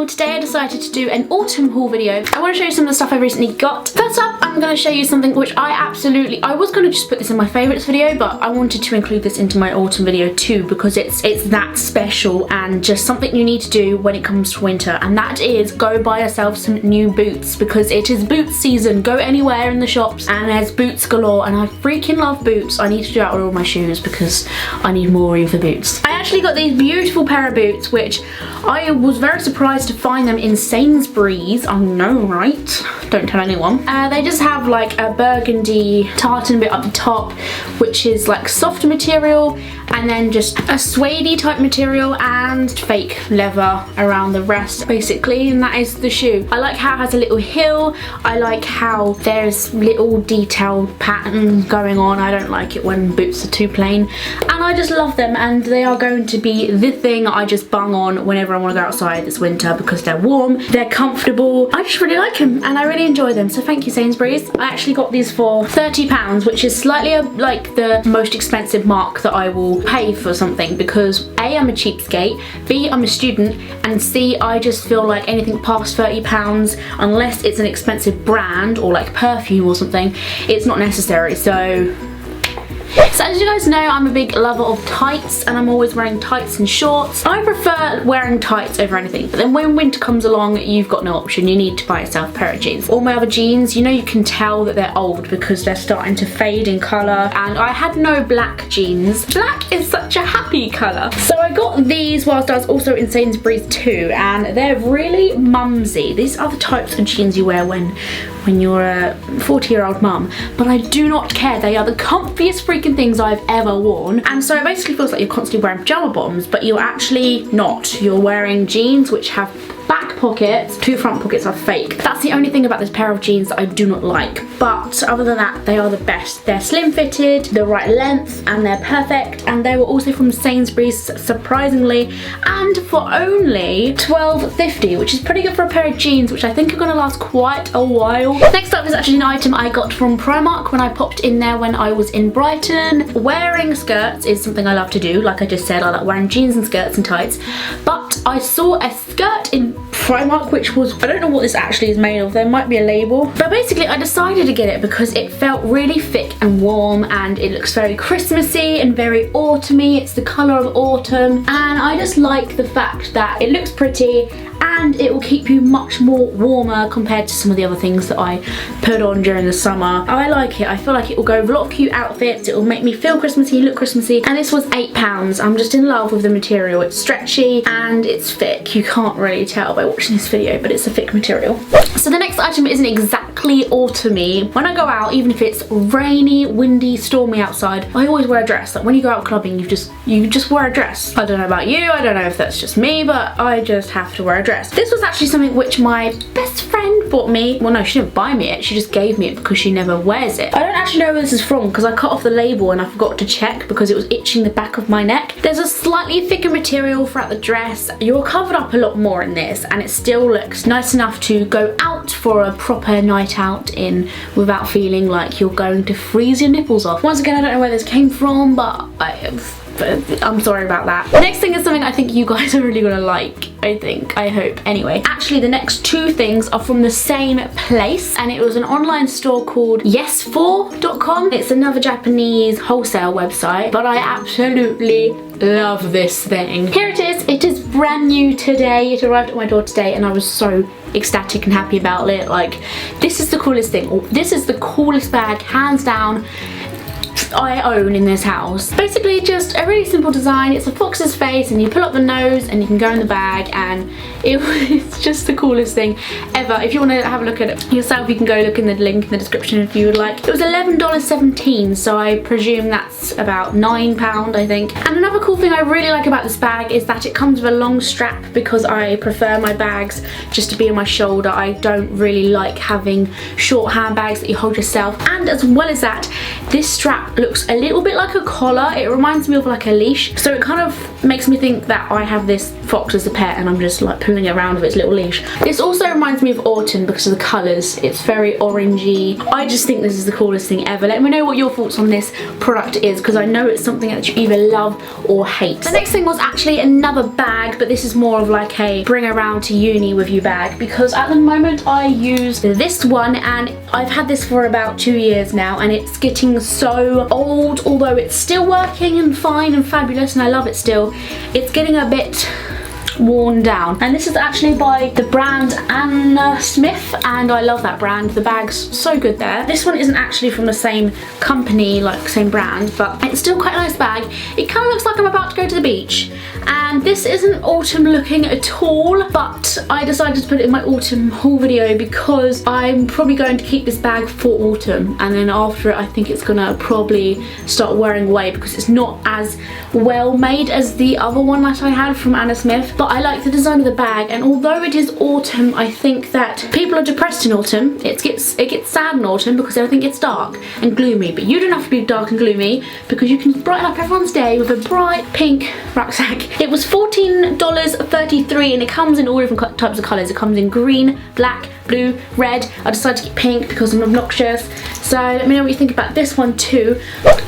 channel. Today I decided to do an autumn haul video. I want to show you some of the stuff I recently got. First up, I'm going to show you something which I was going to just put this in my favourites video, but I wanted to include this into my autumn video too because it's that special and just something you need to do when it comes to winter, and that is go buy yourself some new boots because it is boot season. Go anywhere in the shops and there's boots galore, and I freaking love boots. I need to do that with all my shoes because I need more room for boots. I actually got these beautiful pair of boots which I was very surprised to find them in Sainsbury's. I know, right? Don't tell anyone. They just have like a burgundy tartan bit up the top which is like soft material, and then just a suede type material and fake leather around the rest basically, and that is the shoe. I like how it has a little heel. I like how there's little detailed pattern going on. I don't like it when boots are too plain, and I just love them, and they are going to be the thing I just bung on whenever I want to go outside this winter because they're warm, they're comfortable. I just really like them and I really enjoy them, so thank you Sainsbury's. I actually got these for £30, which is slightly like the most expensive mark that I will pay for something because A, I'm a cheapskate, B, I'm a student, and C, I just feel like anything past £30, unless it's an expensive brand or like perfume or something, it's not necessary. So as you guys know, I'm a big lover of tights and I'm always wearing tights and shorts. I prefer wearing tights over anything, but then when winter comes along, you've got no option. You need to buy yourself a pair of jeans. All my other jeans, you know, you can tell that they're old because they're starting to fade in colour, and I had no black jeans. Black is such a happy colour. So I got these whilst I was also in Sainsbury's too, and they're really mumsy. These are the types of jeans you wear when you're a 40-year-old mum, but I do not care. They are the comfiest freaking things I've ever worn, and so it basically feels like you're constantly wearing pajama bottoms, but you're actually not. You're wearing jeans which have back pockets. Two front pockets are fake. That's the only thing about this pair of jeans that I do not like, but other than that, they are the best. They're slim fitted, the right length, and they're perfect, and they were also from Sainsbury's, surprisingly, and for only £12.50, which is pretty good for a pair of jeans, which I think are going to last quite a while. Next up is actually an item I got from Primark when I popped in there when I was in Brighton. Wearing skirts is something I love to do. Like I just said, I like wearing jeans and skirts and tights, but I saw a skirt in Primark which was, I don't know what this actually is made of, there might be a label, but basically I decided to get it because it felt really thick and warm, and it looks very Christmassy and very autumny. It's the colour of autumn, and I just like the fact that it looks pretty and it will keep you much more warmer compared to some of the other things that I put on during the summer. I like it. I feel like it will go with a lot of cute outfits. It will make me feel Christmassy, look Christmassy, and this was £8. I'm just in love with the material. It's stretchy and it's thick. You can't really tell by watching this video, but it's a thick material. So the next item isn't exactly autumny. When I go out, even if it's rainy, windy, stormy outside, I always wear a dress. Like when you go out clubbing, you just wear a dress. I don't know about you, I don't know if that's just me, but I just have to wear a dress. This was actually something which my best friend bought me. Well, no, she didn't buy me it. She just gave me it because she never wears it. I don't actually know where this is from because I cut off the label and I forgot to check because it was itching the back of my neck. There's a slightly thicker material throughout the dress. You're covered up a lot more in this, and it still looks nice enough to go out for a proper night out in without feeling like you're going to freeze your nipples off. Once again, I don't know where this came from, but I'm sorry about that. The next thing is something I think you guys are really gonna like. I hope. Anyway, actually the next two things are from the same place, and it was an online store called yes4.com. It's another Japanese wholesale website, but I absolutely love this thing. Here it is. It is brand new today. It arrived at my door today and I was so ecstatic and happy about it. Like, this is the coolest thing. This is the coolest bag, hands down, I own in this house. Basically just a really simple design. It's a fox's face and you pull up the nose and you can go in the bag, and it's just the coolest thing ever. If you want to have a look at it yourself, you can go look in the link in the description if you would like. It was $11.17, so I presume that's about £9 I think. And another cool thing I really like about this bag is that it comes with a long strap because I prefer my bags just to be on my shoulder. I don't really like having short handbags that you hold yourself, and as well as that, this strap looks a little bit like a collar. It reminds me of like a leash, so it kind of makes me think that I have this fox as a pet and I'm just like pulling it around with its little leash. This also reminds me of autumn because of the colours. It's very orangey. I just think this is the coolest thing ever. Let me know what your thoughts on this product is, because I know it's something that you either love or hate. The next thing was actually another bag, but this is more of like a bring around to uni with you bag, because at the moment I use this one and I've had this for about 2 years now and it's getting so old, although it's still working and fine and fabulous and I love it still. It's getting a bit worn down, and this is actually by the brand Anna Smith, and I love that brand. The bag's so good there. This one isn't actually from the same company, like same brand, but it's still quite a nice bag. It kind of looks like I'm about to go to the beach, and this isn't autumn looking at all, but I decided to put it in my autumn haul video because I'm probably going to keep this bag for autumn, and then after it I think it's gonna probably start wearing away because it's not as well made as the other one that I had from Anna Smith. But I like the design of the bag, and although it is autumn, I think that people are depressed in autumn. It gets sad in autumn because everything gets dark and gloomy, but you don't have to be dark and gloomy because you can brighten up everyone's day with a bright pink rucksack. It was $14.33 and it comes in all different types of colours. It comes in green, black, blue, red. I decided to get pink because I'm obnoxious. So let me know what you think about this one too.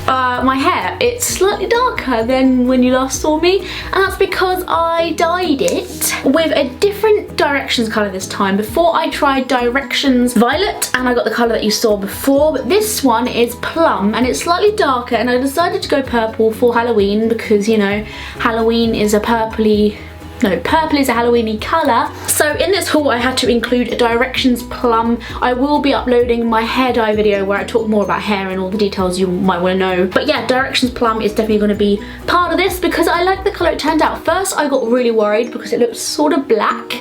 My hair, it's slightly darker than when you last saw me, and that's because I dyed it with a different Directions colour this time. Before I tried Directions Violet and I got the colour that you saw before, but this one is Plum and it's slightly darker, and I decided to go purple for Halloween because, you know, Halloween is a purpley... No, purple is a Halloween-y colour. So in this haul I had to include a Directions Plum. I will be uploading my hair dye video where I talk more about hair and all the details you might want to know. But yeah, Directions Plum is definitely going to be part of this because I like the colour it turned out. First I got really worried because it looked sort of black,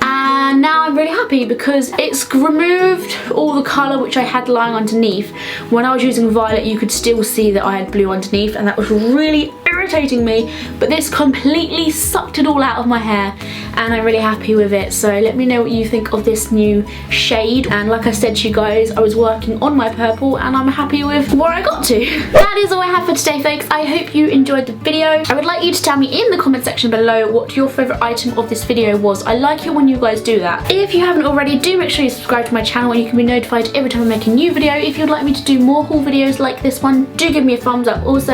and now I'm really happy because it's removed all the colour which I had lying underneath. When I was using Violet you could still see that I had blue underneath, and that was really irritating me, but this completely sucked it all out of my hair and I'm really happy with it. So let me know what you think of this new shade, and like I said to you guys, I was working on my purple and I'm happy with where I got to. That is all I have for today folks. I hope you enjoyed the video. I would like you to tell me in the comment section below what your favourite item of this video was. I like it when you guys do that. If you haven't already, do make sure you subscribe to my channel and you can be notified every time I make a new video. If you'd like me to do more haul videos like this one, do give me a thumbs up also,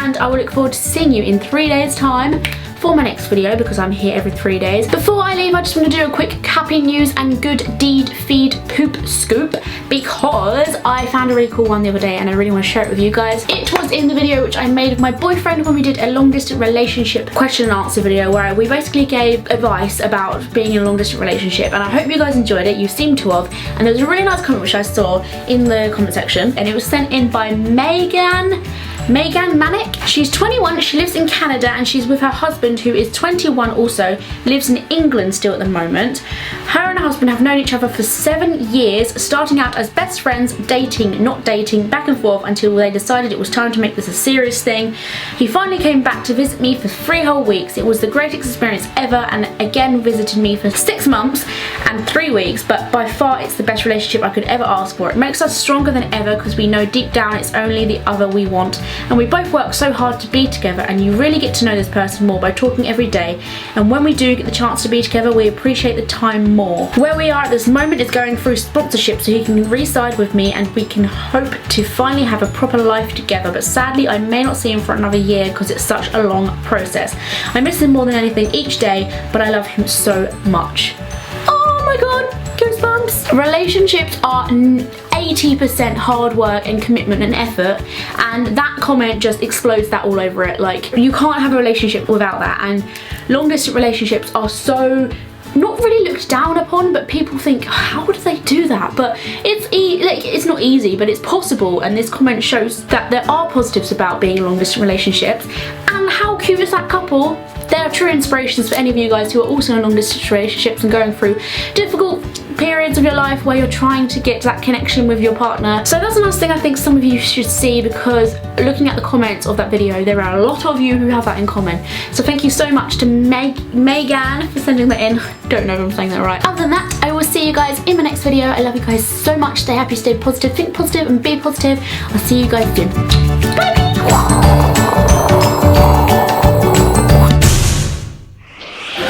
and I will look forward to seeing you in 3 days time for my next video because I'm here every 3 days. Before I leave, I just want to do a quick happy news and good deed feed poop scoop because I found a really cool one the other day and I really want to share it with you guys. It was in the video which I made with my boyfriend when we did a long distance relationship question and answer video where we basically gave advice about being in a long distance relationship, and I hope you guys enjoyed it. You seem to have, and there was a really nice comment which I saw in the comment section, and it was sent in by Megan Manick. She's 21, she lives in Canada, and she's with her husband who is 21 also, lives in England still at the moment. Her and her husband have known each other for 7 years, starting out as best friends, dating, not dating, back and forth until they decided it was time to make this a serious thing. He finally came back to visit me for 3 whole weeks. It was the greatest experience ever, and again visited me for 6 months and 3 weeks, but by far it's the best relationship I could ever ask for. It makes us stronger than ever because we know deep down it's only the other we want. And we both work so hard to be together, and you really get to know this person more by talking every day, and when we do get the chance to be together we appreciate the time more. Where we are at this moment is going through sponsorship so he can reside with me and we can hope to finally have a proper life together, but sadly I may not see him for another year because it's such a long process. I miss him more than anything each day, but I love him so much. Oh my god, goosebumps. Relationships are 80% hard work and commitment and effort, and that comment just explodes that all over it. Like, you can't have a relationship without that, and long distance relationships are so not really looked down upon, but people think, how do they do that? But it's not easy, but it's possible, and this comment shows that there are positives about being in long distance relationships. And how cute is that couple? They're true inspirations for any of you guys who are also in long distance relationships and going through difficult periods of your life where you're trying to get that connection with your partner. So that's a nice thing I think some of you should see, because looking at the comments of that video there are a lot of you who have that in common. So thank you so much to Megan for sending that in. Don't know if I'm saying that right. Other than that, I will see you guys in my next video. I love you guys so much. Stay happy, stay positive, think positive, and be positive. I'll see you guys soon. Bye.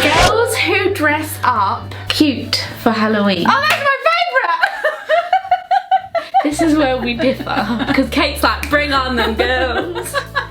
Girls who dress up cute for Halloween. Oh, that's my favourite! This is where we differ. Because Kate's like, bring on them girls.